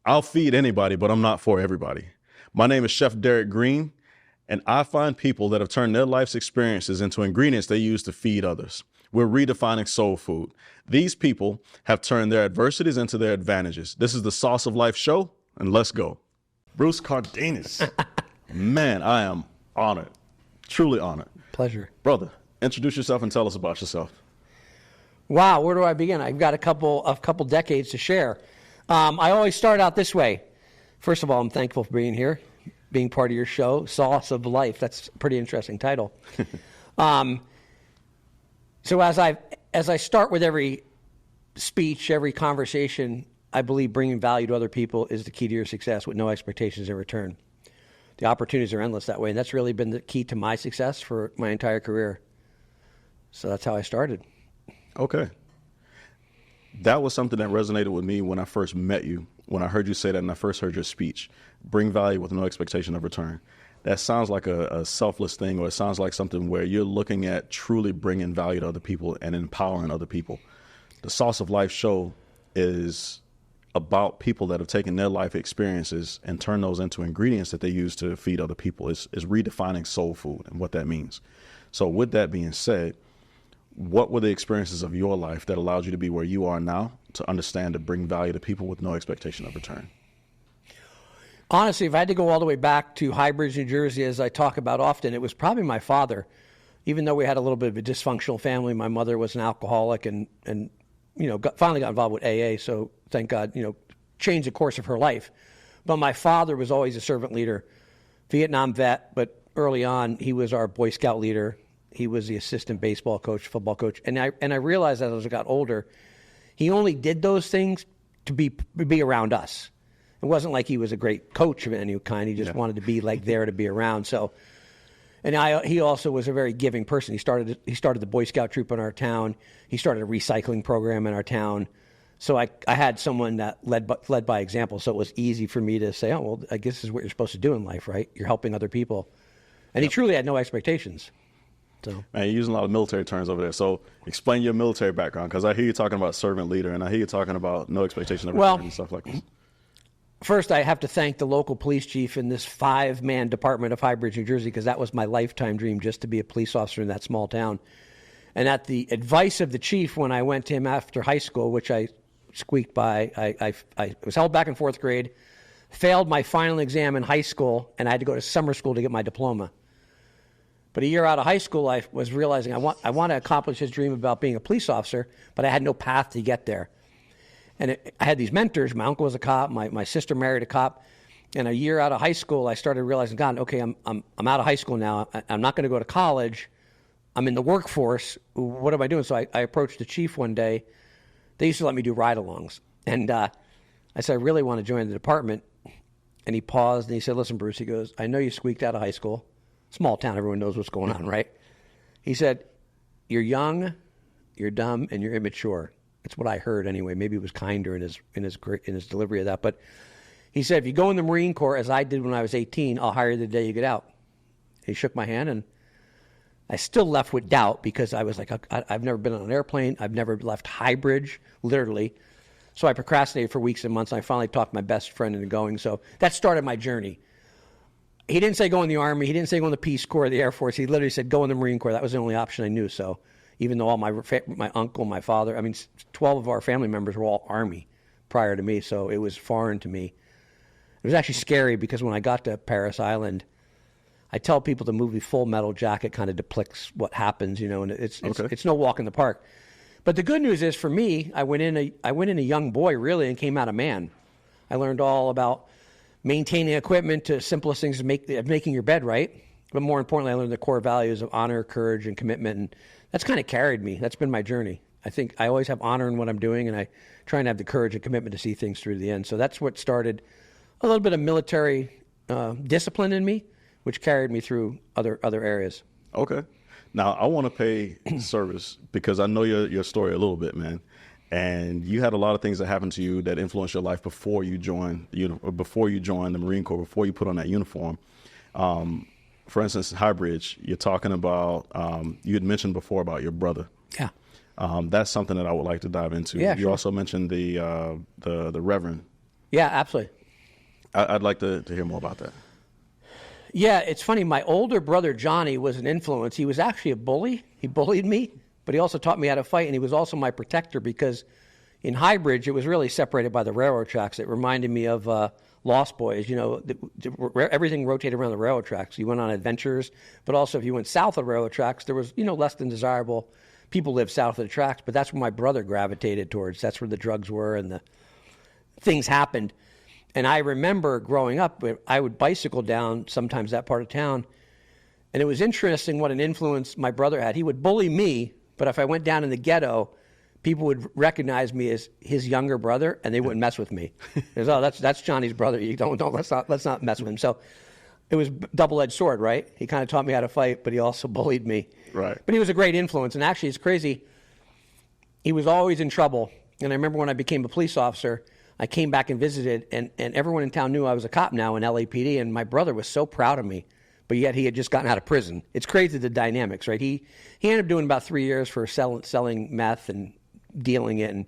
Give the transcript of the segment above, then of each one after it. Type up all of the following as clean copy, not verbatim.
I'll feed anybody, but I'm not for everybody. My name is Chef Derek Green, and I find people that have turned their life's experiences into ingredients they use to feed others. We're redefining soul food. These people have turned their adversities into their advantages. This is the Sauce of Life show, and let's go. Bruce Cardenas. Man, I am honored, truly honored. Pleasure. Brother, introduce yourself and tell us about yourself. Wow, where do I begin? I've got a couple decades to share. I always start out this way. First of all, I'm thankful for being here, being part of your show, Sauce of Life. That's a pretty interesting title. So as I start with every speech, every conversation, I believe bringing value to other people is the key to your success with no expectations in return. The opportunities are endless that way, and that's really been the key to my success for my entire career. So that's how I started. Okay. That was something that resonated with me when I first met you, when I heard you say that and I first heard your speech. Bring value with no expectation of return. That sounds like a selfless thing, or it sounds like something where you're looking at truly bringing value to other people and empowering other people. The Sauce of Life show is about people that have taken their life experiences and turned those into ingredients that they use to feed other people. Is redefining soul food and what that means. So with that being said, what were the experiences of your life that allowed you to be where you are now to understand to bring value to people with no expectation of return? Honestly, if I had to go all the way back to Highbridge, New Jersey, as I talk about often, it was probably my father. Even though we had a little bit of a dysfunctional family, my mother was an alcoholic and finally got involved with AA, so thank God, changed the course of her life. But my father was always a servant leader, Vietnam vet, but early on, he was our Boy Scout leader. He was the assistant baseball coach, football coach. And I realized as I got older, he only did those things to be around us. It wasn't like he was a great coach of any kind. He just wanted to be there to be around. So, he also was a very giving person. He started the Boy Scout troop in our town. He started a recycling program in our town. So I had someone that led by example. So it was easy for me to say, oh, well, I guess this is what you're supposed to do in life, right? You're helping other people. And he truly had no expectations. So. Man, you're using a lot of military terms over there. So explain your military background, because I hear you talking about servant leader, and I hear you talking about no expectation of return and stuff like this. First, I have to thank the local police chief in this 5-man department of Highbridge, New Jersey, because that was my lifetime dream, just to be a police officer in that small town. And at the advice of the chief, when I went to him after high school, which I squeaked by, I was held back in 4th grade, failed my final exam in high school, and I had to go to summer school to get my diploma. But a year out of high school, I was realizing I want to accomplish his dream about being a police officer, but I had no path to get there. And I had these mentors. My uncle was a cop. My sister married a cop. And a year out of high school, I started realizing, God, okay, I'm out of high school now. I'm not going to go to college. I'm in the workforce. What am I doing? So I approached the chief one day. They used to let me do ride-alongs. And I said, I really want to join the department. And he paused and he said, listen, Bruce, he goes, I know you squeaked out of high school. Small town, everyone knows what's going on, right? He said, you're young, you're dumb, and you're immature. That's what I heard anyway. Maybe it was kinder in his delivery of that. But he said, if you go in the Marine Corps, as I did when I was 18, I'll hire you the day you get out. He shook my hand, and I still left with doubt, because I was like, I've never been on an airplane. I've never left Highbridge, literally. So I procrastinated for weeks and months, and I finally talked my best friend into going. So that started my journey. He didn't say go in the Army. He didn't say go in the Peace Corps or the Air Force. He literally said go in the Marine Corps. That was the only option I knew. So even though all my uncle, my father, 12 of our family members were all Army prior to me, so it was foreign to me. It was actually scary, because when I got to Paris Island, I tell people the movie Full Metal Jacket kind of depicts what happens, and it's no walk in the park. But the good news is, for me, I went in a young boy, really, and came out a man. I learned all about maintaining equipment, to simplest things, making your bed right. But more importantly, I learned the core values of honor, courage, and commitment. And that's kind of carried me. That's been my journey. I think I always have honor in what I'm doing, and I try and have the courage and commitment to see things through to the end. So that's what started a little bit of military discipline in me, which carried me through other areas. Okay. Now, I want to pay service, because I know your story a little bit, man. And you had a lot of things that happened to you that influenced your life before you joined the Marine Corps, before you put on that uniform. For instance, Highbridge, you're talking about, you had mentioned before about your brother. Yeah. That's something that I would like to dive into. Yeah, you sure. also mentioned the Reverend. Yeah, absolutely. I'd like to hear more about that. Yeah, it's funny. My older brother, Johnny, was an influence. He was actually a bully. He bullied me, but he also taught me how to fight, and he was also my protector because in Highbridge, it was really separated by the railroad tracks. It reminded me of Lost Boys. You know, everything rotated around the railroad tracks. You went on adventures, but also if you went south of the railroad tracks, there was, less than desirable people lived south of the tracks, but that's where my brother gravitated towards. That's where the drugs were and the things happened. And I remember growing up, I would bicycle down sometimes that part of town, and it was interesting what an influence my brother had. He would bully me, but if I went down in the ghetto, people would recognize me as his younger brother, and they wouldn't mess with me. Because, oh, that's Johnny's brother. You don't let's not mess with him. So it was double-edged sword, right? He kind of taught me how to fight, but he also bullied me. Right. But he was a great influence, and actually, it's crazy. He was always in trouble, and I remember when I became a police officer, I came back and visited, and everyone in town knew I was a cop now in LAPD, and my brother was so proud of me, but yet he had just gotten out of prison. It's crazy the dynamics, right? He ended up doing about 3 years for selling meth and dealing it, and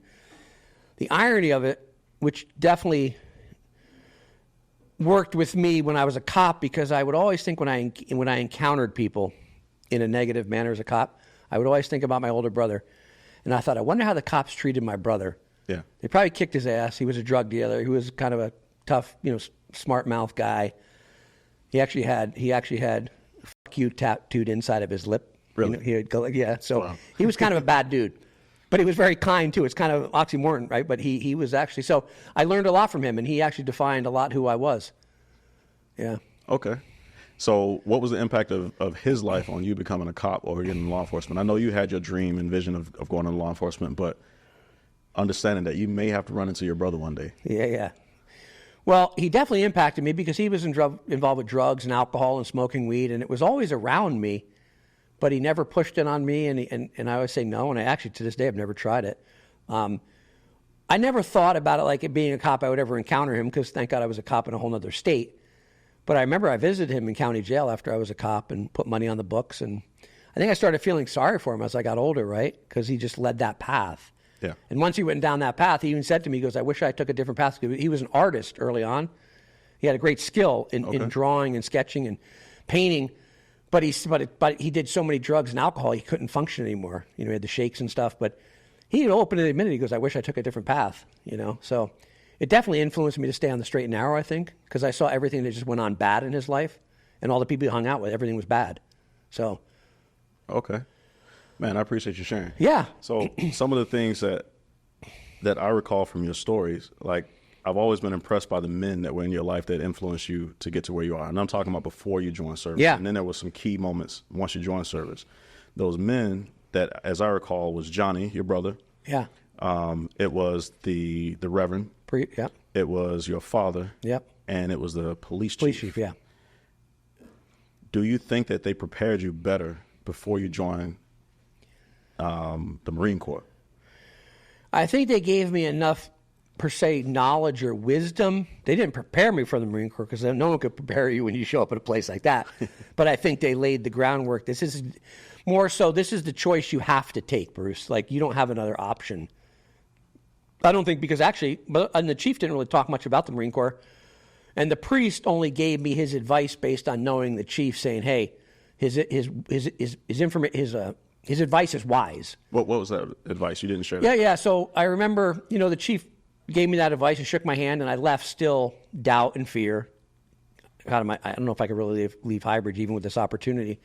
the irony of it, which definitely worked with me when I was a cop, because I would always think when I encountered people in a negative manner as a cop, I would always think about my older brother, and I thought, I wonder how the cops treated my brother. Yeah. They probably kicked his ass. He was a drug dealer. He was kind of a tough, smart mouth guy. He actually had "fuck you" tattooed inside of his lip. Really? He would go yeah. So Wow. He was kind of a bad dude, but he was very kind too. It's kind of oxymoron, right? But he was actually, so I learned a lot from him, and he actually defined a lot who I was. Yeah. Okay. So what was the impact of his life on you becoming a cop or getting into law enforcement? I know you had your dream and vision of going into law enforcement, but understanding that you may have to run into your brother one day. Yeah. Well, he definitely impacted me because he was involved with drugs and alcohol and smoking weed, and it was always around me, but he never pushed it on me, and I always say no, and I actually, to this day, I've never tried it. I never thought about it like it being a cop I would ever encounter him, because thank God I was a cop in a whole other state. But I remember I visited him in county jail after I was a cop and put money on the books, and I think I started feeling sorry for him as I got older, right? Because he just led that path. Yeah. And once he went down that path, he even said to me, he goes, I wish I took a different path. He was an artist early on. He had a great skill in drawing and sketching and painting, but he did so many drugs and alcohol, he couldn't function anymore. He had the shakes and stuff, but he openly admitted, he goes, I wish I took a different path, So it definitely influenced me to stay on the straight and narrow, I think, because I saw everything that just went on bad in his life, and all the people he hung out with, everything was bad. So. Okay. Man, I appreciate you sharing. Yeah. So some of the things that I recall from your stories, like I've always been impressed by the men that were in your life that influenced you to get to where you are. And I'm talking about before you joined service. Yeah. And then there was some key moments once you joined service. Those men that, as I recall, was Johnny, your brother. Yeah. It was the Reverend. Yeah. It was your father. Yep. And it was the police chief. Police chief, yeah. Do you think that they prepared you better before you joined the Marine Corps? I think they gave me enough, per se, knowledge or wisdom. They didn't prepare me for the Marine Corps, because no one could prepare you when you show up at a place like that. But I think they laid the groundwork. This is more so, this is the choice you have to take, Bruce. Like, you don't have another option. I don't think, because actually, and the chief didn't really talk much about the Marine Corps, and the priest only gave me his advice based on knowing the chief, saying, hey, his advice is wise. What was that advice? You didn't share that? Yeah. So I remember, the chief gave me that advice and shook my hand, and I left still doubt and fear. I don't know if I could really leave Highbridge even with this opportunity.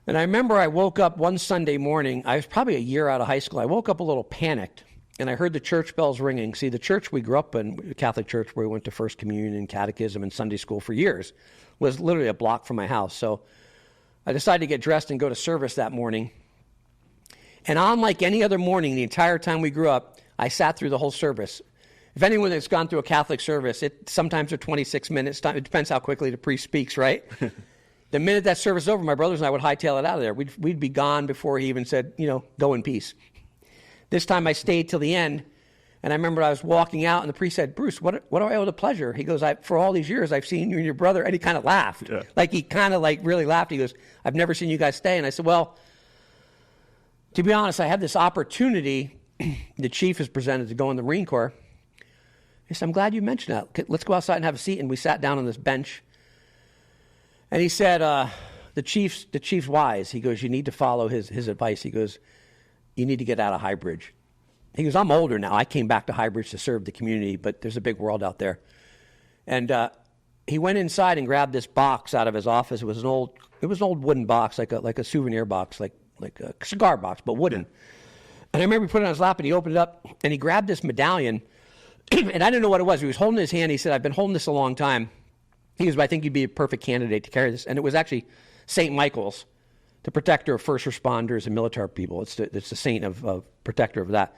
And I remember I woke up one Sunday morning. I was probably a year out of high school. I woke up a little panicked, and I heard the church bells ringing. See, the church we grew up in, the Catholic church where we went to First Communion and Catechism and Sunday school for years, was literally a block from my house. So I decided to get dressed and go to service that morning. And unlike any other morning, the entire time we grew up, I sat through the whole service. If anyone that's gone through a Catholic service, sometimes they're 26 minutes. It depends how quickly the priest speaks, right? The minute that service is over, my brothers and I would hightail it out of there. We'd be gone before he even said, go in peace. This time I stayed till the end, and I remember I was walking out, and the priest said, Bruce, what do I owe the pleasure? He goes, for all these years, I've seen you and your brother, and he kind of laughed. Yeah. Like, he kind of really laughed. He goes, I've never seen you guys stay. And I said, well, to be honest, I had this opportunity the chief has presented to go in the Marine Corps. He said, I'm glad you mentioned that. Let's go outside and have a seat. And we sat down on this bench. And he said, the chief's wise. He goes, you need to follow his advice. He goes, you need to get out of Highbridge. He goes, I'm older now. I came back to Highbridge to serve the community, but there's a big world out there. And he went inside and grabbed this box out of his office. It was an old wooden box, like a souvenir box, like a cigar box, but wooden. And I remember he put it on his lap and he opened it up and he grabbed this medallion. And I didn't know what it was. He was holding his hand. He said, I've been holding this a long time. He goes, I think you'd be a perfect candidate to carry this. And it was actually St. Michael's, the protector of first responders and military people. It's the saint of protector of that.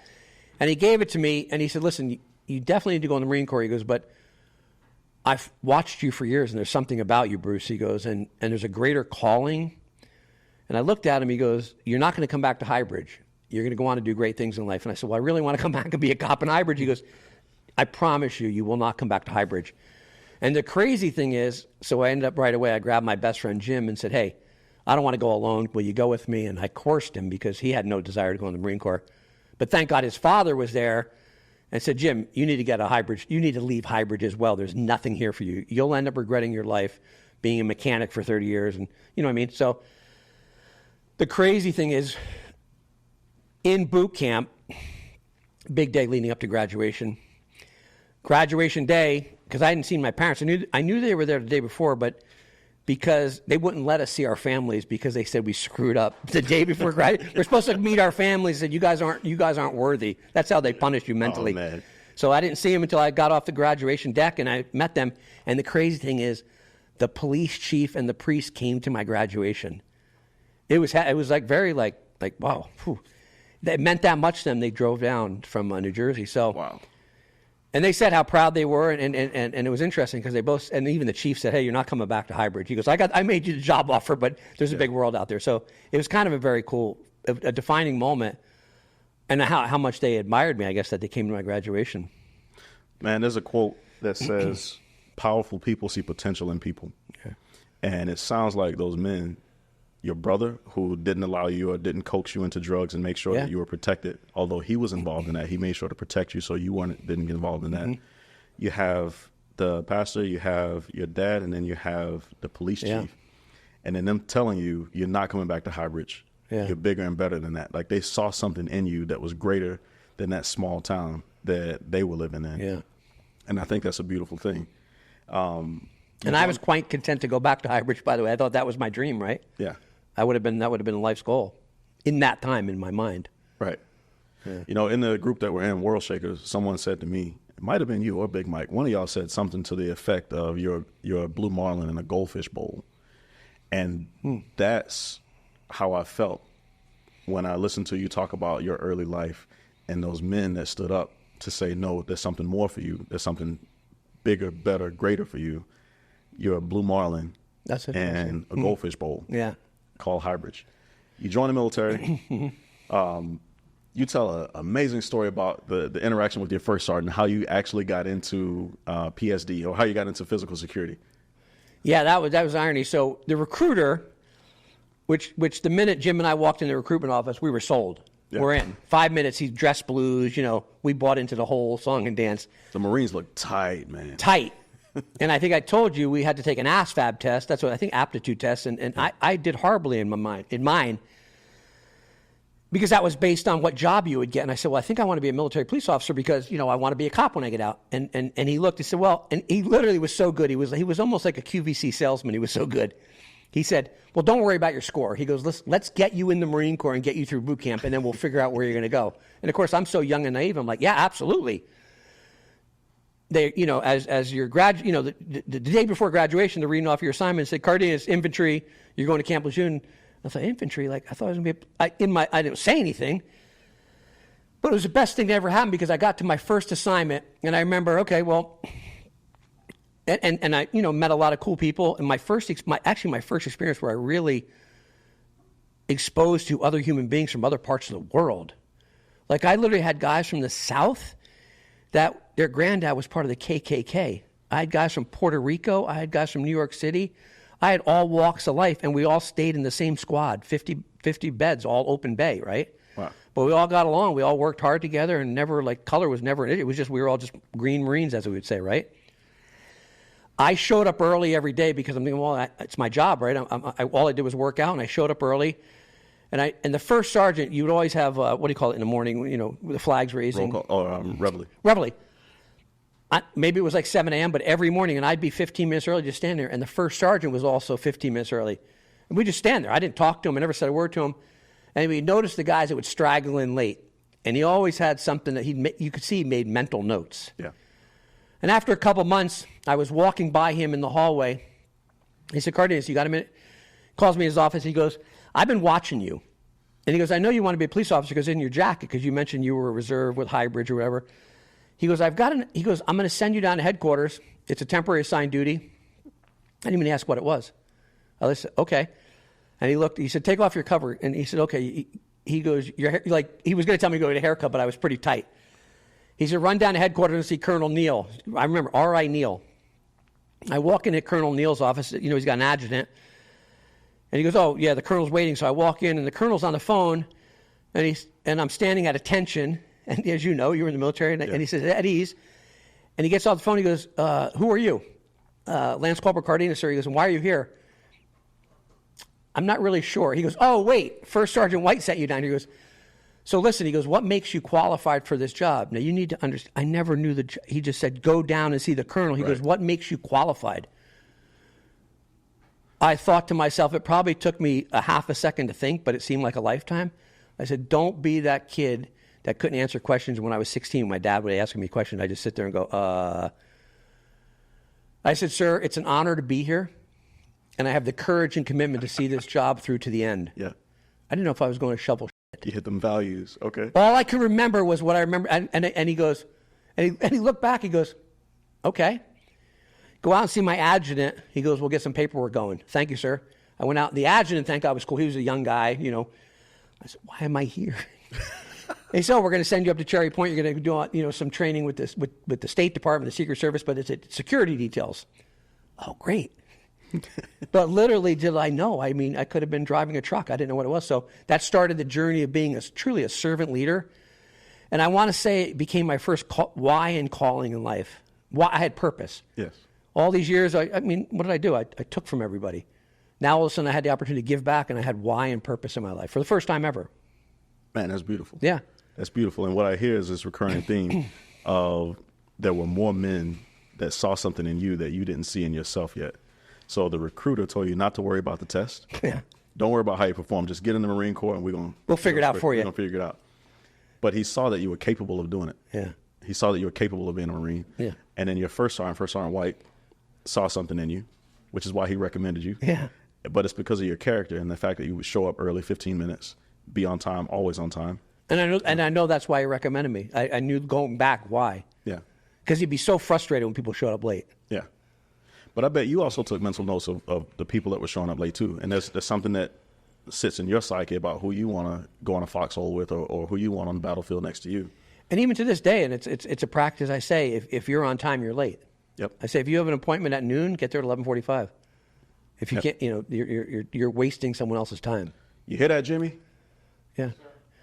And he gave it to me and he said, listen, you definitely need to go in the Marine Corps. He goes, but I've watched you for years and there's something about you, Bruce. He goes, and there's a greater calling. And I looked at him. He goes, you're not going to come back to Highbridge. You're going to go on to do great things in life. And I said, well, I really want to come back and be a cop in Highbridge. He goes, I promise you, you will not come back to Highbridge. And the crazy thing is, so I ended up right away, I grabbed my best friend Jim and said, hey, I don't want to go alone. Will you go with me? And I coursed him because he had no desire to go in the Marine Corps. But thank God his father was there and said, Jim, you need to get a Highbridge. You need to leave Highbridge as well. There's nothing here for you. You'll end up regretting your life being a mechanic for 30 years. And you know what I mean? So the crazy thing is, in boot camp, big day leading up to graduation day, because I hadn't seen my parents. I knew they were there the day before, but because they wouldn't let us see our families because they said we screwed up the day before graduation. We're supposed to meet our families. Said you guys aren't worthy. That's how they punish you mentally. Oh, man. So I didn't see them until I got off the graduation deck and I met them. And the crazy thing is, the police chief and the priest came to my graduation. It was like very like wow. Whew. It meant that much to them. They drove down from New Jersey. So Wow. And they said how proud they were, and it was interesting because they both, and even the chief said, hey, you're not coming back to Highbridge. He goes, I made you the job offer, but there's a big world out there. So it was kind of a very cool, a defining moment, and how much they admired me, I guess, that they came to my graduation. Man, there's a quote that says, powerful people see potential in people. Okay. And it sounds like those men, your brother who didn't allow you or didn't coax you into drugs and make sure that you were protected, although he was involved in that, he made sure to protect you so you didn't get involved in that. Mm-hmm. You have the pastor, you have your dad, and then you have the police chief. And then them telling you, you're not coming back to Highbridge. Yeah. You're bigger and better than that. Like they saw something in you that was greater than that small town that they were living in. Yeah. And I think that's a beautiful thing. And I was quite content to go back to Highbridge, by the way. I thought that was my dream, right? Yeah. That would have been life's goal in that time in my mind. Right. Yeah. You know, in the group that we're in, World Shakers, someone said to me, it might have been you or Big Mike, one of y'all said something to the effect of you're a blue marlin in a goldfish bowl. And that's how I felt when I listened to you talk about your early life and those men that stood up to say, no, there's something more for you. There's something bigger, better, greater for you. You're a blue marlin and a goldfish bowl. Yeah. Called Highbridge. You join the military. You tell an amazing story about the interaction with your first sergeant, how you actually got into PSD or how you got into physical security. Yeah, that was irony. So the recruiter, which the minute Jim and I walked in the recruitment office, we were sold. Yeah. We're in. 5 minutes, he dressed blues. You know, we bought into the whole song and dance. The Marines look tight, man. Tight. And I think I told you we had to take an ASVAB test. That's what I think, aptitude test. And I did horribly in mine, because that was based on what job you would get. And I said, well, I think I want to be a military police officer because, you know, I want to be a cop when I get out. And he looked, he said, well, and he literally was so good. He was almost like a QVC salesman. He was so good. He said, well, don't worry about your score. He goes, let's get you in the Marine Corps and get you through boot camp, and then we'll figure out where you're going to go. And of course, I'm so young and naive. I'm like, yeah, absolutely. They, you know, as your the day before graduation, they're reading off your assignment and said, Cardenas, infantry, you're going to Camp Lejeune. I thought, infantry? Like, I thought I was going to be, I didn't say anything, but it was the best thing that ever happened because I got to my first assignment, and I remember, okay, well, and I, you know, met a lot of cool people, and my first experience where I really exposed to other human beings from other parts of the world. Like, I literally had guys from the South that their granddad was part of the KKK. I had guys from Puerto Rico. I had guys from New York City. I had all walks of life, and we all stayed in the same squad, 50 beds, all open bay, right? Wow. But we all got along. We all worked hard together, and never, like, color was never an issue. It was just, we were all just green Marines, as we would say, right? I showed up early every day because I'm thinking, well, it's my job, right? All I did was work out, and I showed up early. And the first sergeant, you would always have, what do you call it in the morning, you know, the flags raising. Roll call, reveille. Reveille. Maybe it was like 7 a.m., but every morning, and I'd be 15 minutes early, just stand there. And the first sergeant was also 15 minutes early. And we just stand there. I didn't talk to him. I never said a word to him. And we noticed the guys that would straggle in late. And he always had something that you could see he made mental notes. Yeah. And after a couple months, I was walking by him in the hallway. He said, Cardenas, you got a minute? Calls me in his office. He goes, I've been watching you. And he goes, I know you want to be a police officer because in your jacket, because you mentioned you were a reserve with Highbridge or whatever. He goes, I'm going to send you down to headquarters. It's a temporary assigned duty. I didn't even ask what it was. I said, okay. And he said, take off your cover. And he said, okay. He goes, your hair, like, he was going to tell me to go get a haircut, but I was pretty tight. He said, run down to headquarters and see Colonel Neal. I remember, R.I. Neal. I walk into Colonel Neal's office. You know, he's got an adjutant. And he goes, oh, yeah, the colonel's waiting. So I walk in, and the colonel's on the phone, and I'm standing at attention. And as you know, you were in the military. And he says, at ease. And he gets off the phone. He goes, who are you? Lance Corporal Cardenas, sir. He goes, and why are you here? I'm not really sure. He goes, oh, wait, First Sergeant White sent you down here. He goes, so listen, he goes, what makes you qualified for this job? Now, you need to understand, I never knew he just said, go down and see the colonel. He goes, what makes you qualified? I thought to myself, it probably took me a half a second to think, but it seemed like a lifetime. I said, don't be that kid that couldn't answer questions when I was 16. My dad would ask me questions. I just sit there and go, I said, sir, it's an honor to be here, and I have the courage and commitment to see this job through to the end. Yeah. I didn't know if I was going to shovel shit. You hit them values. Okay. All I can remember was what I remember. And he goes, and he looked back. He goes, okay. Go out and see my adjutant. He goes, we'll get some paperwork going. Thank you, sir. I went out. The adjutant, thank God, was cool. He was a young guy, you know. I said, why am I here? He said, oh, we're going to send you up to Cherry Point. You're going to do, you know, some training with the State Department, the Secret Service, but it's security details. Oh, great. But literally, did I know? I mean, I could have been driving a truck. I didn't know what it was. So that started the journey of being truly a servant leader. And I want to say it became my first why and calling in life. Why I had purpose. Yes. All these years, I mean, what did I do? I took from everybody. Now all of a sudden I had the opportunity to give back, and I had why and purpose in my life for the first time ever. Man, that's beautiful. Yeah. That's beautiful. And what I hear is this recurring theme of there were more men that saw something in you that you didn't see in yourself yet. So the recruiter told you not to worry about the test. Yeah. Don't worry about how you perform. Just get in the Marine Corps and we'll figure it out for you. We're going to figure it out. But he saw that you were capable of doing it. Yeah. He saw that you were capable of being a Marine. Yeah. And then your First Sergeant White, saw something in you, which is why he recommended you. Yeah. But it's because of your character and the fact that you would show up early, 15 minutes, be on time, always on time. And I know that's why he recommended me. I knew going back why. Yeah. Because he'd be so frustrated when people showed up late. Yeah. But I bet you also took mental notes of the people that were showing up late too. And there's something that sits in your psyche about who you want to go on a foxhole with or who you want on the battlefield next to you. And even to this day, and it's a practice I say, if you're on time, you're late. Yep. I say if you have an appointment at noon, get there at 11:45. If you can't, you know, you're wasting someone else's time. You hear that, Jimmy? Yeah.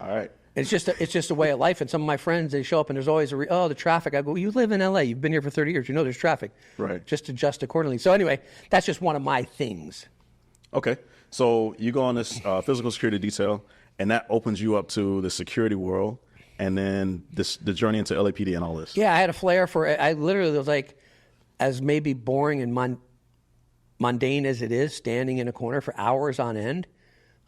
All right. It's just a way of life. And some of my friends, they show up and there's always the traffic. I go, you live in L.A. You've been here for 30 years. You know there's traffic. Right. Just adjust accordingly. So anyway, that's just one of my things. Okay. So you go on this physical security detail, and that opens you up to the security world, and then the journey into LAPD and all this. Yeah, I had a flair for it. I literally was like, as maybe boring and mundane as it is, standing in a corner for hours on end,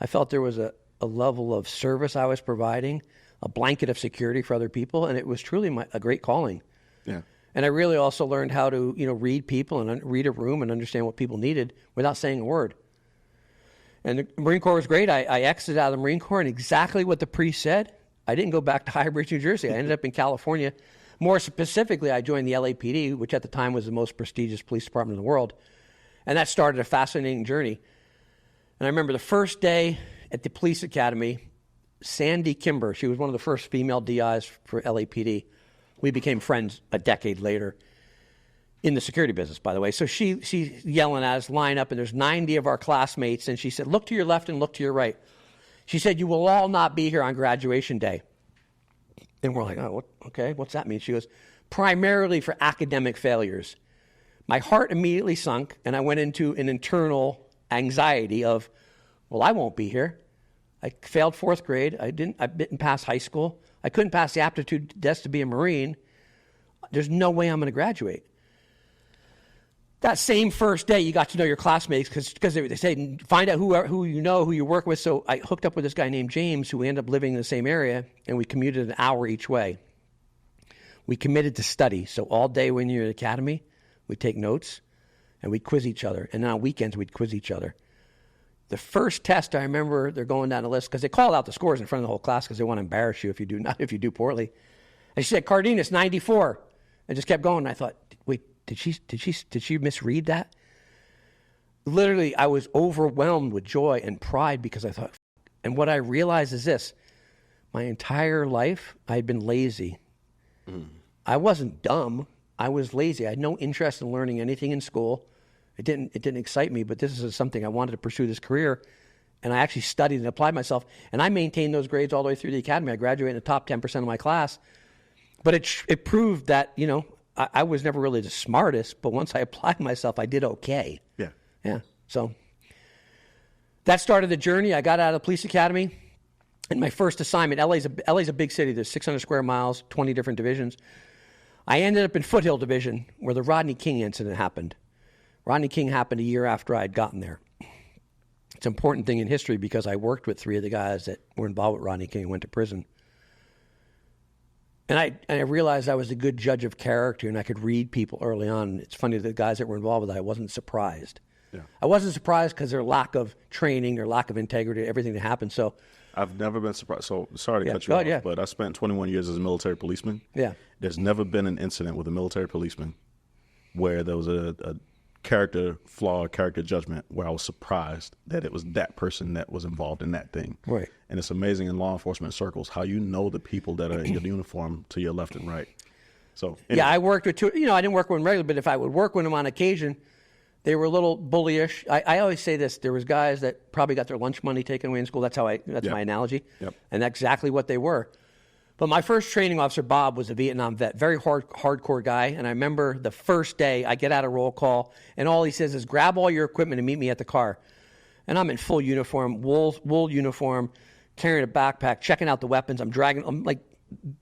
I felt there was a level of service I was providing, a blanket of security for other people, and it was truly a great calling. Yeah. And I really also learned how to, read people and read a room and understand what people needed without saying a word. And the Marine Corps was great. I exited out of the Marine Corps, and exactly what the priest said, I didn't go back to Highbridge, New Jersey. I ended up in California. More specifically, I joined the LAPD, which at the time was the most prestigious police department in the world. And that started a fascinating journey. And I remember the first day at the police academy, Sandy Kimber, she was one of the first female DIs for LAPD. We became friends a decade later in the security business, by the way. So she's yelling at us, line up, and there's 90 of our classmates. And she said, look to your left and look to your right. She said, you will all not be here on graduation day. And we're like, oh, okay, what's that mean? She goes, primarily for academic failures. My heart immediately sunk, and I went into an internal anxiety of, well, I won't be here. I failed 4th grade. I didn't pass high school. I couldn't pass the aptitude test to be a Marine. There's no way I'm going to graduate. That same first day, you got to know your classmates because they say, find out who you know, who you work with. So I hooked up with this guy named James, who we ended up living in the same area, and we commuted an hour each way. We committed to study. So all day when you're at the academy, we'd take notes, and we'd quiz each other. And then on weekends, we'd quiz each other. The first test, I remember they're going down the list because they call out the scores in front of the whole class because they want to embarrass you not if you do poorly. And she said, Cardenas, 94. And just kept going. And I thought, wait, did she misread that? Literally, I was overwhelmed with joy and pride because I thought, and what I realized is this: my entire life, I had been lazy. I wasn't dumb. I was lazy. I had no interest in learning anything in school. It didn't excite me, but this is something I wanted to pursue this career. And I actually studied and applied myself. And I maintained those grades all the way through the academy. I graduated in the top 10% of my class. But it proved that, I was never really the smartest, but once I applied myself, I did okay. Yeah. Yeah. So that started the journey. I got out of the police academy. And my first assignment, LA's a big city. There's 600 square miles, 20 different divisions. I ended up in Foothill Division, where the Rodney King incident happened. Rodney King happened a year after I had gotten there. It's an important thing in history because I worked with 3 of the guys that were involved with Rodney King and went to prison. And I realized I was a good judge of character, and I could read people early on. It's funny, the guys that were involved with that, I wasn't surprised. Yeah. I wasn't surprised because their lack of training, their lack of integrity, everything that happened. So I've never been surprised. So sorry to cut you off, but I spent 21 years as a military policeman. Yeah. There's never been an incident with a military policeman where there was a character flaw, character judgment, where I was surprised that it was that person that was involved in that thing. Right. And it's amazing in law enforcement circles how you know the people that are in your uniform to your left and right. So anyway. Yeah, I worked with 2. I didn't work with them regularly, but if I would work with them on occasion, they were a little bullyish. I always say this: there was guys that probably got their lunch money taken away in school. That's my analogy. Yep. And that's exactly what they were. But my first training officer, Bob, was a Vietnam vet, very hardcore guy. And I remember the first day I get out of roll call, and all he says is, grab all your equipment and meet me at the car. And I'm in full uniform, wool uniform, carrying a backpack, checking out the weapons. I'm like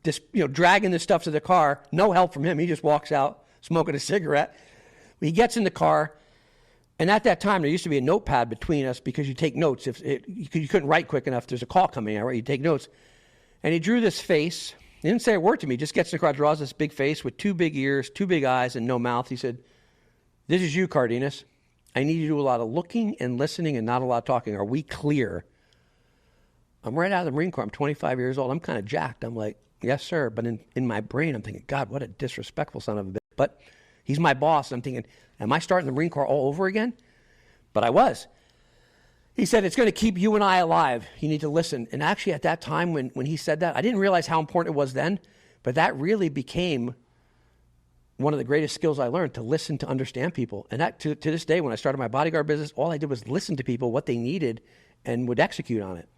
this, dragging this stuff to the car. No help from him. He just walks out smoking a cigarette. He gets in the car. And at that time, there used to be a notepad between us because you take notes. You couldn't write quick enough. There's a call coming in, right? You take notes. And he drew this face. He didn't say a word to me. He just gets in the car, draws this big face with 2 big ears, 2 big eyes, and no mouth. He said, this is you, Cardenas. I need you to do a lot of looking and listening and not a lot of talking. Are we clear? I'm right out of the Marine Corps. I'm 25 years old. I'm kind of jacked. I'm like, yes, sir. But in my brain, I'm thinking, God, what a disrespectful son of a bitch. But he's my boss. And I'm thinking, am I starting the Marine Corps all over again? But I was. He said, it's going to keep you and I alive. You need to listen. And actually, at that time when he said that, I didn't realize how important it was then, but that really became one of the greatest skills I learned, to listen, to understand people. And that to this day, when I started my bodyguard business, all I did was listen to people, what they needed, and would execute on it.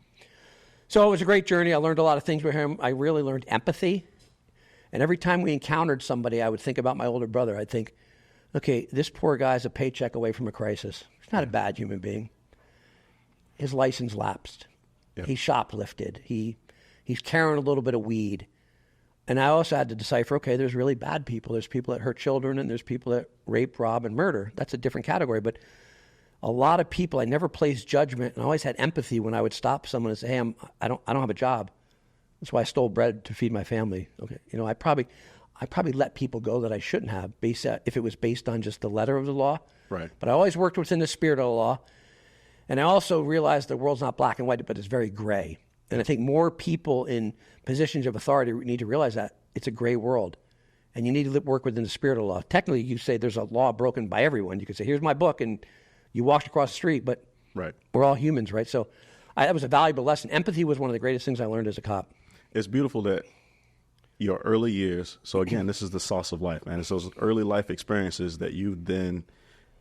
So it was a great journey. I learned a lot of things with him. I really learned empathy. And every time we encountered somebody, I would think about my older brother. I'd think, okay, this poor guy's a paycheck away from a crisis. He's not a bad human being. His license lapsed. Yep. He shoplifted. He's carrying a little bit of weed. And I also had to decipher, okay, there's really bad people. There's people that hurt children, and there's people that rape, rob, and murder. That's a different category. But a lot of people, I never placed judgment, and I always had empathy when I would stop someone and say, hey, I don't have a job. That's why I stole bread to feed my family. Okay, I probably let people go that I shouldn't have, if it was based on just the letter of the law. Right. But I always worked within the spirit of the law. And I also realized the world's not black and white, but it's very gray. And I think more people in positions of authority need to realize that it's a gray world. And you need to work within the spirit of the law. Technically, you say there's a law broken by everyone. You could say, here's my book, and you walked across the street, but right. We're all humans, right? So that was a valuable lesson. Empathy was one of the greatest things I learned as a cop. It's beautiful that your early years, so again, this is the sauce of life, man. It's those early life experiences that you then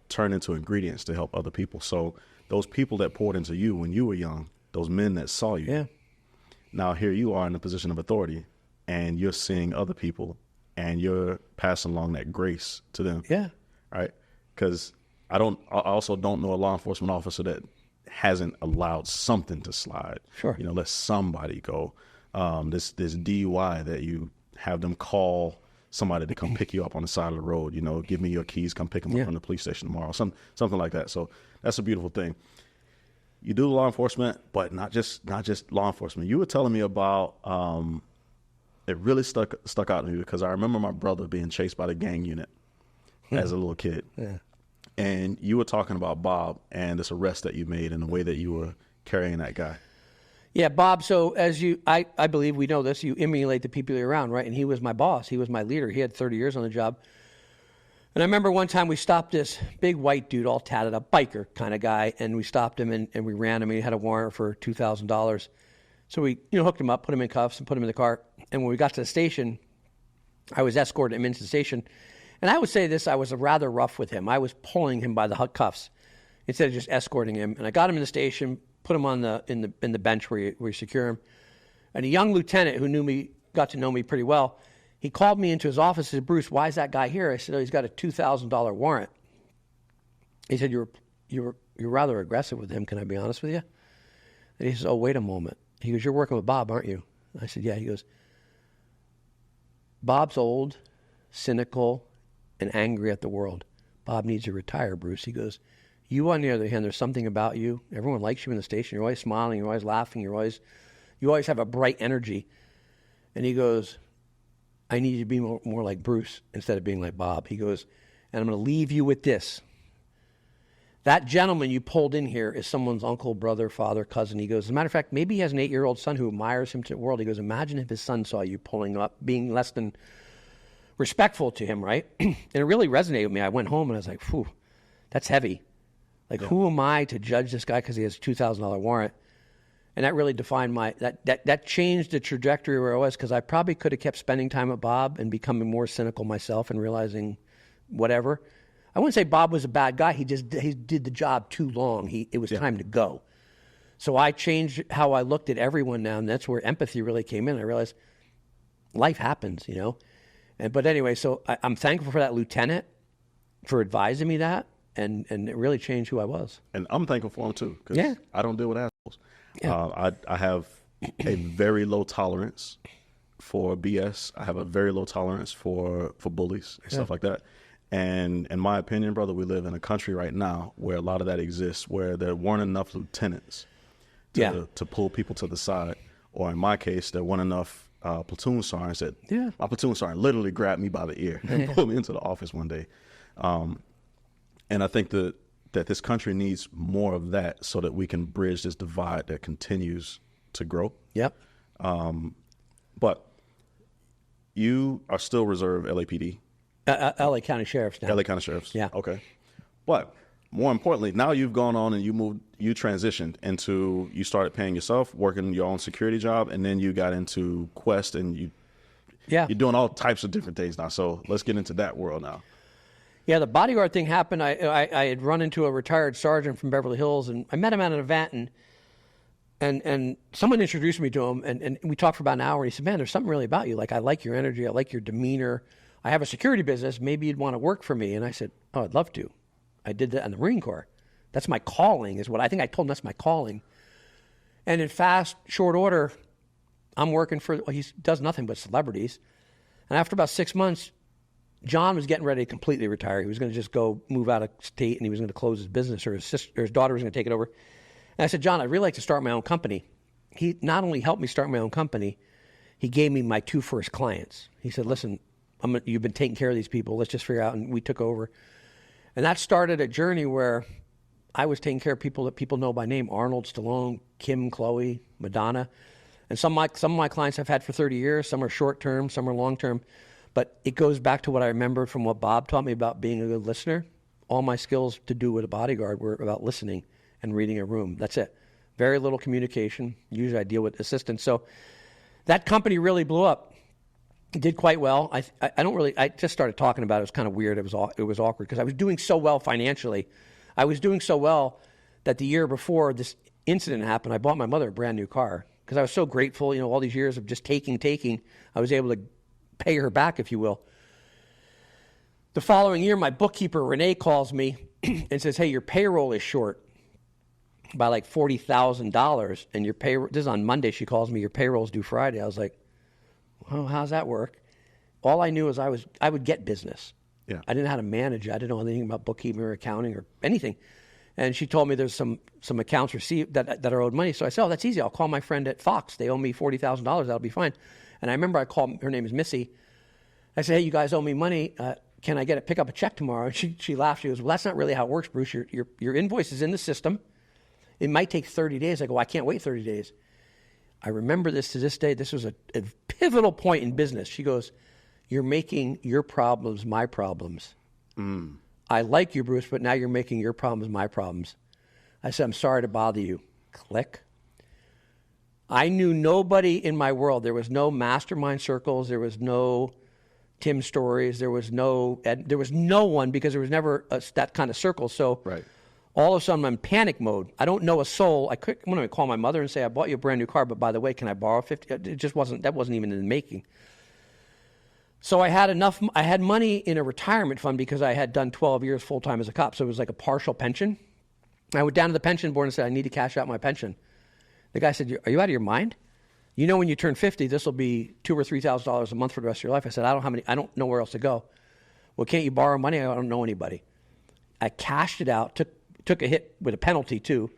turn into ingredients to help other people. So those people that poured into you when you were young, those men that saw you. Yeah. Now here you are in a position of authority, and you're seeing other people, and you're passing along that grace to them. Yeah. Right? Because I also don't know a law enforcement officer that hasn't allowed something to slide. Sure. Let somebody go. This DUI that you have them call somebody to come pick you up on the side of the road. Give me your keys, come pick them up from the police station tomorrow. Something like that. So that's a beautiful thing. You do law enforcement, but not just law enforcement. You were telling me about it really stuck out to me because I remember my brother being chased by the gang unit as a little kid. Yeah. And you were talking about Bob and this arrest that you made and the way that you were carrying that guy. Yeah, Bob, so as I believe we know this, you emulate the people you're around, right? And he was my boss. He was my leader. He had 30 years on the job. And I remember one time we stopped this big white dude, all tatted up, biker kind of guy, and we stopped him and we ran him. He had a warrant for $2,000. So we hooked him up, put him in cuffs, and put him in the car. And when we got to the station, I was escorting him into the station. And I would say this, I was rather rough with him. I was pulling him by the cuffs instead of just escorting him. And I got him in the station, put him on in the bench where you secure him. And a young lieutenant who got to know me pretty well, he called me into his office and said, "Bruce, why is that guy here?" I said, "Oh, he's got a $2,000 warrant." He said, "You're rather aggressive with him. Can I be honest with you?" And he says, "Oh, wait a moment." He goes, "You're working with Bob, aren't you?" I said, "Yeah." He goes, "Bob's old, cynical, and angry at the world. Bob needs to retire, Bruce." He goes, "You, on the other hand, there's something about you. Everyone likes you in the station. You're always smiling. You're always laughing. You always have a bright energy." And he goes, "I need you to be more like Bruce instead of being like Bob." He goes, "And I'm going to leave you with this. That gentleman you pulled in here is someone's uncle, brother, father, cousin." He goes, "As a matter of fact, maybe he has an 8-year-old son who admires him to the world." He goes, "Imagine if his son saw you pulling up, being less than respectful to him, right?" And it really resonated with me. I went home and I was like, "Phew, that's heavy. Like, who am I to judge this guy because he has a $2,000 warrant?" And that really defined that changed the trajectory where I was, because I probably could have kept spending time with Bob and becoming more cynical myself and realizing whatever. I wouldn't say Bob was a bad guy. He did the job too long. It was time to go. So I changed how I looked at everyone now, and that's where empathy really came in. I realized life happens, But anyway, so I'm thankful for that lieutenant for advising me that, and it really changed who I was. And I'm thankful for him too, because I don't deal with assholes. Yeah. I have a very low tolerance for BS. I have a very low tolerance for bullies and stuff like that. And in my opinion, brother, we live in a country right now where a lot of that exists, where there weren't enough lieutenants to pull people to the side. Or in my case, there weren't enough platoon sergeants that my platoon sergeant literally grabbed me by the ear and pulled me into the office one day. And I think that this country needs more of that so that we can bridge this divide that continues to grow. Yep. But you are still reserve LAPD. LA County Sheriff's now. LA County Sheriff's. Yeah. Okay. But more importantly, now you've gone on and you transitioned into, you started paying yourself, working your own security job, and then you got into Quest, and you're doing all types of different things now. So let's get into that world now. Yeah, the bodyguard thing happened. I had run into a retired sergeant from Beverly Hills, and I met him at an event, and someone introduced me to him, and we talked for about an hour, and he said, "Man, there's something really about you. Like, I like your energy. I like your demeanor. I have a security business. Maybe you'd want to work for me." And I said, "Oh, I'd love to. I did that in the Marine Corps. That's my calling," is what I think I told him. That's my calling. And in short order, I'm working he does nothing but celebrities. And after about 6 months, John was getting ready to completely retire. He was going to just go move out of state, and he was going to close his business, or his daughter was going to take it over. And I said, "John, I'd really like to start my own company." He not only helped me start my own company, he gave me my 2 first clients. He said, "Listen, you've been taking care of these people. Let's just figure out." And we took over. And that started a journey where I was taking care of people that people know by name: Arnold, Stallone, Kim, Chloe, Madonna. And some of my clients I've had for 30 years. Some are short-term, some are long-term. But it goes back to what I remember from what Bob taught me about being a good listener. All my skills to do with a bodyguard were about listening and reading a room. That's it. Very little communication. Usually I deal with assistants. So that company really blew up. It did quite well. I just started talking about it. It was kind of weird. It was awkward because I was doing so well financially. I was doing so well that the year before, this incident happened. I bought my mother a brand new car because I was so grateful, all these years of just taking. I was able to pay her back, if you will. The following year, my bookkeeper, Renee, calls me and says, hey, your payroll is short by like $40,000. And your payroll, this is on Monday, she calls me, your payroll's due Friday. I was like, well, how's that work? All I knew was I would get business. Yeah. I didn't know how to manage it. I didn't know anything about bookkeeping or accounting or anything. And she told me there's some accounts received that are owed money. So I said, oh, that's easy. I'll call my friend at Fox. They owe me $40,000. That'll be fine. And I remember I called, her name is Missy. I said, hey, you guys owe me money. Can I pick up a check tomorrow? And she laughed. She goes, well, that's not really how it works, Bruce. Your invoice is in the system. It might take 30 days. I go, I can't wait 30 days. I remember this to this day. This was a pivotal point in business. She goes, you're making your problems my problems. I like you, Bruce, but now you're making your problems my problems. I said, I'm sorry to bother you. Click. I knew nobody in my world. There was no mastermind circles. There was no Tim stories. There was no one because there was never that kind of circle. So right. All of a sudden I'm in panic mode. I don't know a soul. I'm going to call my mother and say, I bought you a brand new car, but by the way, can I borrow 50? That wasn't even in the making. So I had money in a retirement fund because I had done 12 years full-time as a cop. So it was like a partial pension. I went down to the pension board and said, I need to cash out my pension. The guy said, are you out of your mind? When you turn 50, this will be $2,000 or $3,000 a month for the rest of your life. I said, I don't know where else to go. Well, can't you borrow money? I don't know anybody. I cashed it out, took a hit with a penalty too.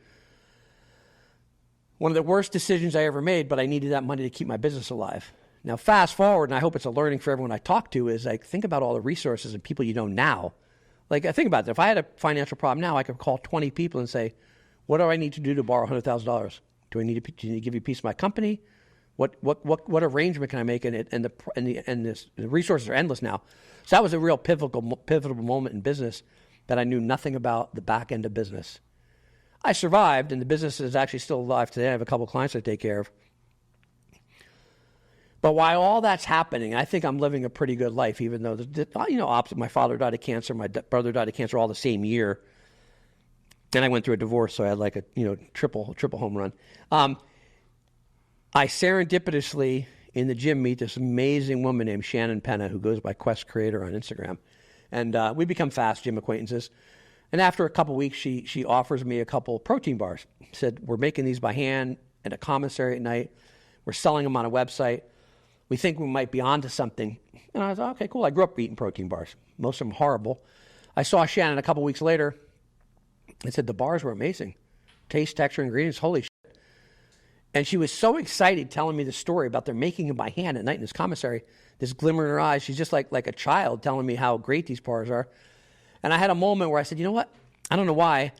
One of the worst decisions I ever made, but I needed that money to keep my business alive. Now, fast forward, and I hope it's a learning for everyone I talk to, is like, think about all the resources and people you know now. Like, I think about it. If I had a financial problem now, I could call 20 people and say, what do I need to do to borrow $100,000? Do I need to give you a piece of my company? What arrangement can I make in it? And the resources are endless now. So that was a real pivotal moment in business that I knew nothing about the back end of business. I survived, and the business is actually still alive today. I have a couple of clients I take care of. But while all that's happening, I think I'm living a pretty good life, even though, opposite, my father died of cancer, my brother died of cancer all the same year. And I went through a divorce, so I had like a, triple home run. I serendipitously in the gym meet this amazing woman named Shannon Penna, who goes by Quest Creator on Instagram. And we become fast gym acquaintances. And after a couple weeks, she offers me a couple protein bars. Said, we're making these by hand at a commissary at night. We're selling them on a website. We think we might be onto something. And I was like, okay, cool. I grew up eating protein bars. Most of them horrible. I saw Shannon a couple weeks later and said, the bars were amazing. Taste, texture, ingredients, holy shit. And she was so excited telling me the story about their making them by hand at night in this commissary, this glimmer in her eyes. She's just like a child telling me how great these bars are. And I had a moment where I said, you know what? I don't know why,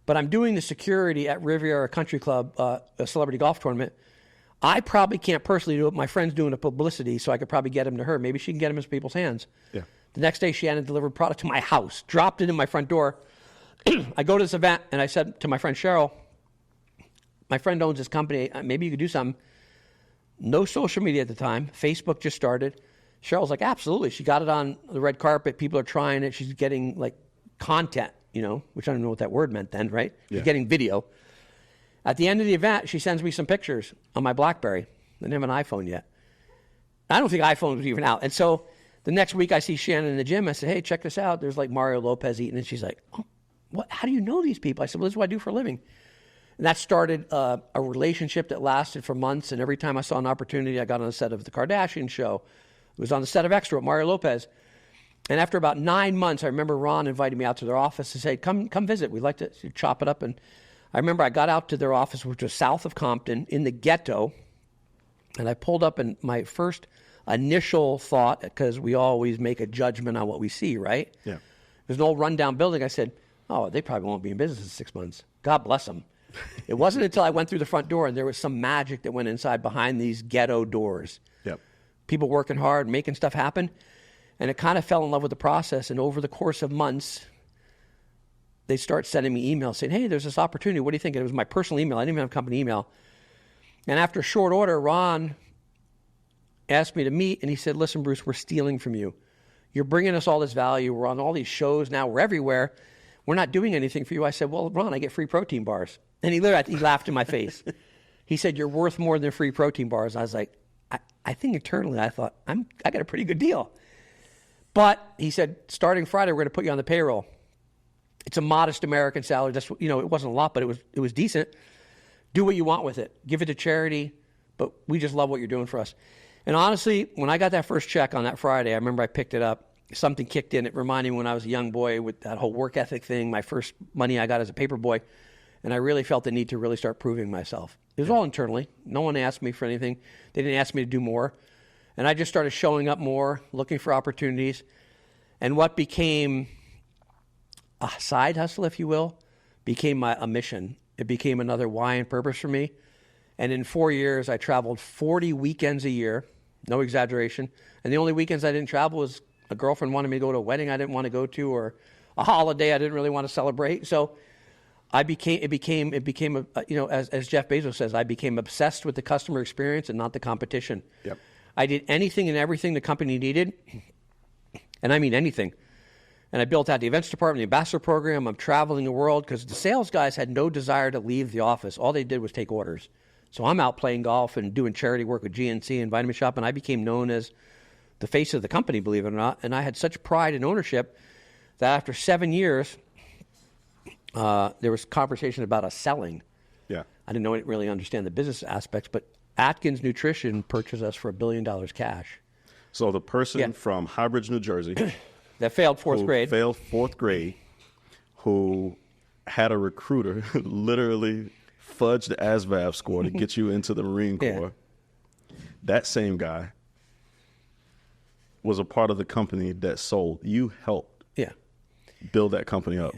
but I'm doing the security at Riviera Country Club, a celebrity golf tournament. I probably can't personally do it. My friend's doing the publicity, so I could probably get him to her. Maybe she can get him in people's hands. Yeah. The next day, Shannon delivered product to my house, dropped it in my front door. I go to this event, and I said to my friend Cheryl, my friend owns this company. Maybe you could do something. No social media at the time. Facebook just started. Cheryl's like, absolutely. She got it on the red carpet. People are trying it. She's getting like content, which I don't know what that word meant then, right? She's getting video. At the end of the event, she sends me some pictures on my BlackBerry. I didn't have an iPhone yet. I don't think iPhone was even out. And so the next week I see Shannon in the gym. I said, hey, check this out. There's like Mario Lopez eating. And she's like, oh, what? How do you know these people? I said, well, this is what I do for a living. And that started a relationship that lasted for months. And every time I saw an opportunity, I got on the set of The Kardashian Show. It was on the set of Extra with Mario Lopez. And after about 9 months, I remember Ron invited me out to their office to say, come visit. We'd like to chop it up. And I remember I got out to their office, which was south of Compton, in the ghetto, and I pulled up, and my first initial thought, because we always make a judgment on what we see, right? Yeah. There's an old rundown building. I said, oh, they probably won't be in business in 6 months. God bless them. It wasn't until I went through the front door, and there was some magic that went inside behind these ghetto doors. Yep. People working hard, making stuff happen, and it kind of fell in love with the process, and over the course of months, they start sending me emails saying, hey, there's this opportunity. What do you think? And it was my personal email. I didn't even have a company email. And after a short order, Ron asked me to meet, and he said, listen, Bruce, we're stealing from you. You're bringing us all this value. We're on all these shows now. We're everywhere. we're not doing anything for you. I said, well, Ron, I get free protein bars. And he laughed in my face. He said, you're worth more than free protein bars. I was like, I think internally I thought, I got a pretty good deal. But he said, starting Friday, we're going to put you on the payroll. It's a modest American salary. That's, it wasn't a lot, but it was decent. Do what you want with it. Give it to charity, but we just love what you're doing for us. And honestly, when I got that first check on that Friday, I remember I picked it up. Something kicked in. It reminded me when I was a young boy with that whole work ethic thing, my first money I got as a paper boy. And I really felt the need to really start proving myself. It was all internally. No one asked me for anything. They didn't ask me to do more. And I just started showing up more, looking for opportunities. And what became a side hustle, if you will, became a mission. It became another why and purpose for me. And in 4 years, I traveled 40 weekends a year, no exaggeration. And the only weekends I didn't travel was a girlfriend wanted me to go to a wedding I didn't want to go to, or a holiday I didn't really want to celebrate. So it became as Jeff Bezos says, I became obsessed with the customer experience and not the competition. Yep. I did anything and everything the company needed, and I mean anything. And I built out the events department, the ambassador program. I'm traveling the world because the sales guys had no desire to leave the office. All they did was take orders. So I'm out playing golf and doing charity work with GNC and Vitamin Shop, and I became known as the face of the company, believe it or not. And I had such pride and ownership that after 7 years, there was conversation about us selling. Yeah. I didn't really understand the business aspects, but Atkins Nutrition purchased us for $1 billion cash. So the person from Highbridge, New Jersey, that failed fourth grade, who had a recruiter literally fudge the ASVAB score to get you into the Marine Corps. That same guy was a part of the company that sold. You helped build that company up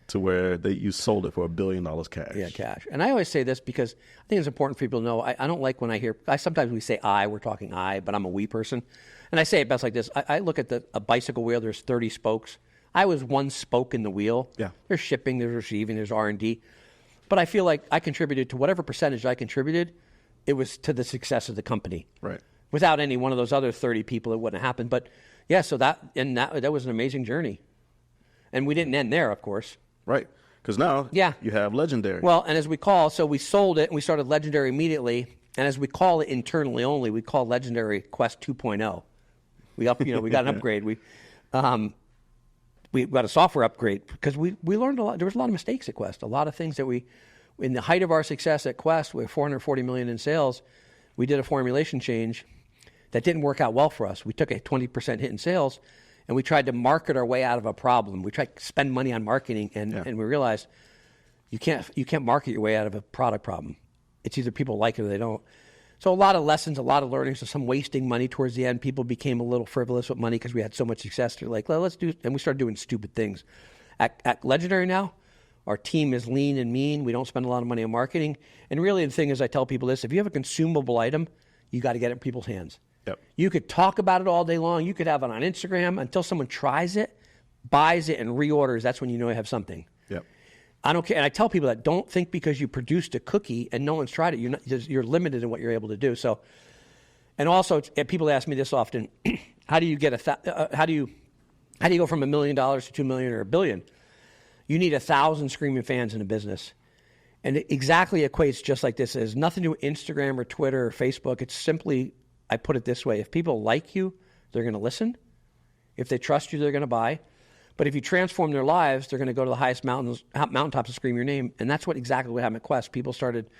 to where you sold it for $1 billion cash. Yeah, cash. And I always say this because I think it's important for people to know. I don't like when sometimes we say we're talking but I'm a we person. And I say it best like this. I look at a bicycle wheel, there's 30 spokes. I was one spoke in the wheel. Yeah. There's shipping, there's receiving, there's R&D. But I feel like I contributed to whatever percentage I contributed, it was to the success of the company. Right. Without any one of those other 30 people, it wouldn't have happened. But so that was an amazing journey. And we didn't end there, of course. Right. Because now you have Legendary. Well, and as we sold it and we started Legendary immediately. And as we call it internally only, we call Legendary Quest 2.0. We got an upgrade. We got a software upgrade because we learned a lot. There was a lot of mistakes at Quest. A lot of things that in the height of our success at Quest, with $440 million in sales, we did a formulation change that didn't work out well for us. We took a 20% hit in sales, and we tried to market our way out of a problem. We tried to spend money on marketing, and we realized you can't market your way out of a product problem. It's either people like it or they don't. So a lot of lessons, a lot of learnings, so some wasting money towards the end. People became a little frivolous with money because we had so much success. They're like, well, let's do, and we started doing stupid things. At Legendary now, our team is lean and mean. We don't spend a lot of money on marketing. And really the thing is, I tell people this, if you have a consumable item, you got to get it in people's hands. Yep. You could talk about it all day long. You could have it on Instagram until someone tries it, buys it, and reorders. That's when you know you have something. Yep. I don't care. And I tell people that don't think because you produced a cookie and no one's tried it, you're limited in what you're able to do. So, and also people ask me this often, how do you get how do you go from $1 million to $2 million or $1 billion? You need 1,000 screaming fans in a business. And it exactly equates just like this. It has nothing to do with Instagram or Twitter or Facebook. It's simply, I put it this way. If people like you, they're going to listen. If they trust you, they're going to buy. But if you transform their lives, they're going to go to the highest mountaintops and scream your name. And that's exactly what happened at Quest. People started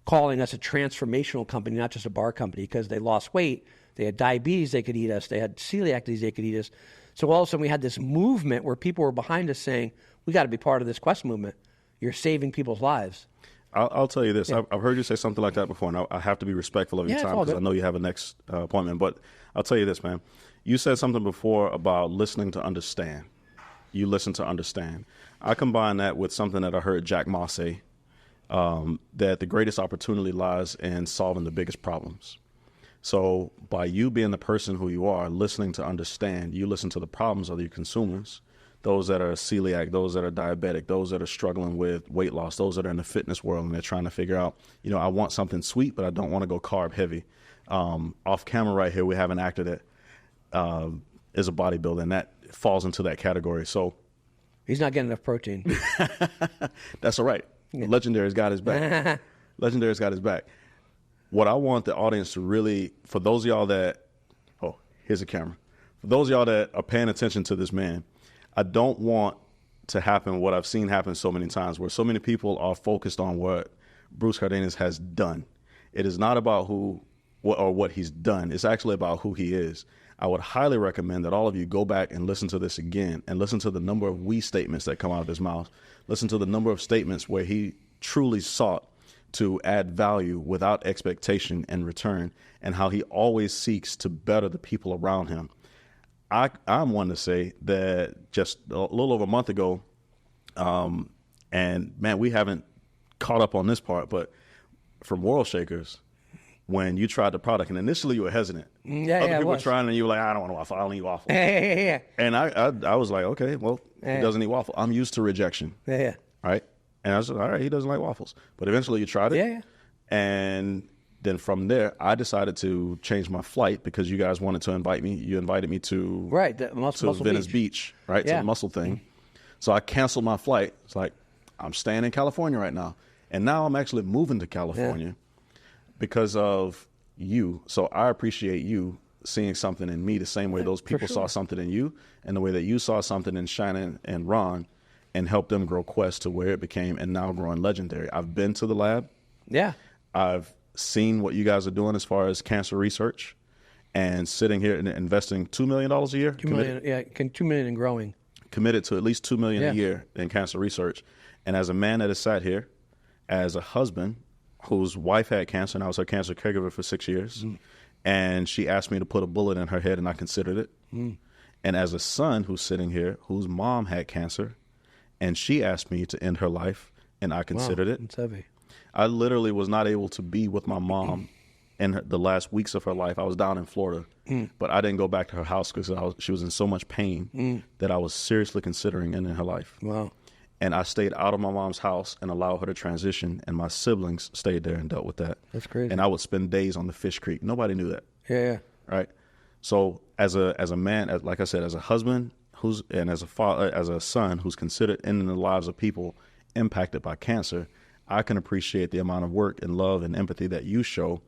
calling us a transformational company, not just a bar company, because they lost weight. They had diabetes, they could eat us. They had celiac disease, they could eat us. So all of a sudden we had this movement where people were behind us saying, we got to be part of this Quest movement. You're saving people's lives. I'll tell you this. Yeah. I've heard you say something like that before, and I have to be respectful of your time because I know you have a next appointment. But I'll tell you this, man. You said something before about listening to understand. You listen to understand. I combine that with something that I heard Jack Ma say, that the greatest opportunity lies in solving the biggest problems. So by you being the person who you are, listening to understand, you listen to the problems of your consumers, those that are celiac, those that are diabetic, those that are struggling with weight loss, those that are in the fitness world and they're trying to figure out, I want something sweet, but I don't want to go carb heavy. Off camera right here, we have an actor that is a bodybuilder, and that falls into that category. So He's not getting enough protein. That's all right. Legendary's got his back. Legendary's got his back. What I want the audience to really, for those of y'all that, oh, here's a camera. For those of y'all that are paying attention to this man, I don't want to happen what I've seen happen so many times, where so many people are focused on what Bruce Cardenas has done. It is not about what he's done. It's actually about who he is. I would highly recommend that all of you go back and listen to this again and listen to the number of we statements that come out of his mouth. Listen to the number of statements where he truly sought to add value without expectation in return, and how he always seeks to better the people around him. I'm one to say that just a little over a month ago, and man, we haven't caught up on this part, but from World Shakers, when you tried the product, and initially you were hesitant. Other people were trying, and you were like, I don't want a waffle. I don't eat waffle. Yeah. And I was like, okay, well, he doesn't eat waffle. I'm used to rejection. Yeah. Right? And I was like, all right, he doesn't like waffles. But eventually you tried it. Yeah. And then from there, I decided to change my flight because you guys wanted to invite me. You invited me to Muscle Venice Beach, right? Yeah. To the muscle thing. So I canceled my flight. It's like, I'm staying in California right now. And now I'm actually moving to California because of you. So I appreciate you seeing something in me the same way those people saw something in you, and the way that you saw something in Shannon and Ron, and helped them grow Quest to where it became, and now growing Legendary. I've been to the lab. Yeah. I've seen what you guys are doing as far as cancer research, and sitting here and investing $2 million a year. $2 million and growing. Committed to at least $2 million a year in cancer research. And as a man that has sat here, as a husband whose wife had cancer, and I was her cancer caregiver for 6 years, and she asked me to put a bullet in her head, and I considered it. And as a son who's sitting here, whose mom had cancer, and she asked me to end her life, and I considered it. It's heavy. I literally was not able to be with my mom in the last weeks of her life. I was down in Florida, but I didn't go back to her house because she was in so much pain that I was seriously considering ending her life. Wow. And I stayed out of my mom's house and allowed her to transition, and my siblings stayed there and dealt with that. That's crazy. And I would spend days on the Fish Creek. Nobody knew that. Yeah. Right? So as a man, like I said, as a husband and as a father, as a son who's considered ending the lives of people impacted by cancer, I can appreciate the amount of work and love and empathy that you show.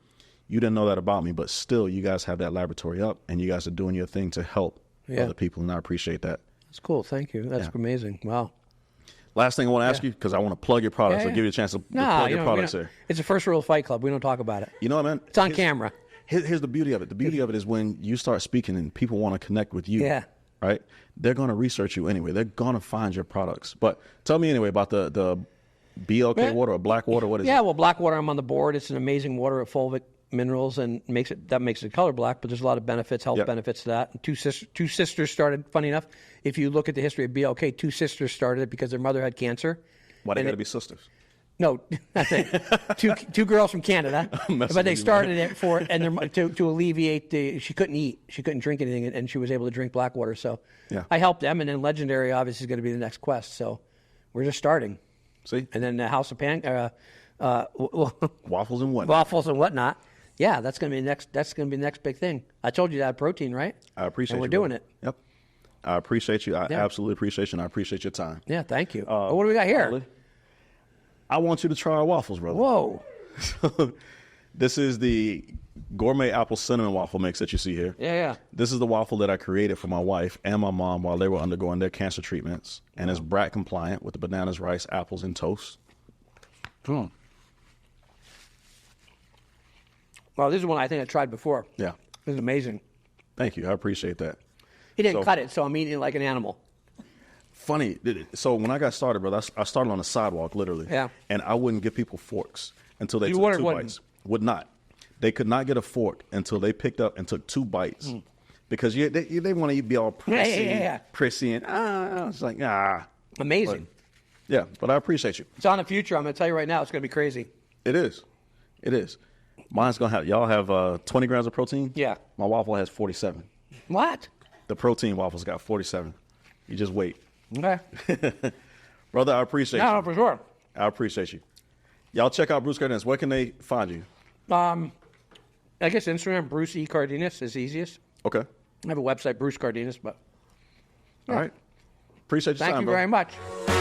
You didn't know that about me, but still you guys have that laboratory up, and you guys are doing your thing to help other people, and I appreciate that. That's cool. Thank you. That's amazing. Wow. Last thing I want to ask you, because I want to plug your products. I'll give you a chance to plug your products here. It's the first rule of Fight Club. We don't talk about it. You know what, man? It's on camera. Here's the beauty of it. The beauty of it is when you start speaking and people want to connect with you. Yeah. Right? They're going to research you anyway. They're going to find your products. But tell me anyway about the BLK water or black water. What is it? Yeah, well, black water, I'm on the board. It's an amazing water of fulvic minerals, and makes it color black, but there's a lot of benefits, health benefits to that. And two sisters started, funny enough, if you look at the history of BLK, two sisters started it because their mother had cancer. Why they got to be sisters? No, that's it. two girls from Canada, but they started it for to alleviate she couldn't eat, she couldn't drink anything, and she was able to drink black water. So I helped them, and then Legendary obviously is going to be the next quest. So we're just starting. See, and then the House of waffles and whatnot. Waffles and whatnot. Yeah, that's going to be next. That's going to be the next big thing. I told you to add protein, right? I appreciate. And we're you, doing brother. it. Yep. I appreciate you. I absolutely appreciate you, and I appreciate your time. Yeah, thank you. What do we got here? I want you to try our waffles, brother. Whoa. This is the gourmet apple cinnamon waffle mix that you see here. Yeah. This is the waffle that I created for my wife and my mom while they were undergoing their cancer treatments, and it's BRAC compliant with the bananas, rice, apples, and toast. Well, this is one I think I tried before. Yeah. This is amazing. Thank you. I appreciate that. He didn't cut it, so I'm eating it like an animal. Funny. So when I got started, brother, I started on the sidewalk, literally. Yeah. And I wouldn't give people forks until they took 2 bites. Would not. They could not get a fork until they picked up and took 2 bites. Because they want to be all prissy and it's like, Amazing. But I appreciate you. It's on the future. I'm going to tell you right now, it's going to be crazy. It is. Mine's going to have, y'all have 20 grams of protein? Yeah. My waffle has 47. What? The protein waffle's got 47. You just wait. Okay. Brother, I appreciate you. No, for sure. I appreciate you. Y'all check out Bruce Cardenas. Where can they find you? I guess Instagram, Bruce E. Cardenas is easiest. Okay. I have a website, Bruce Cardenas, but... All right. Appreciate your Thank time, you bro. very much.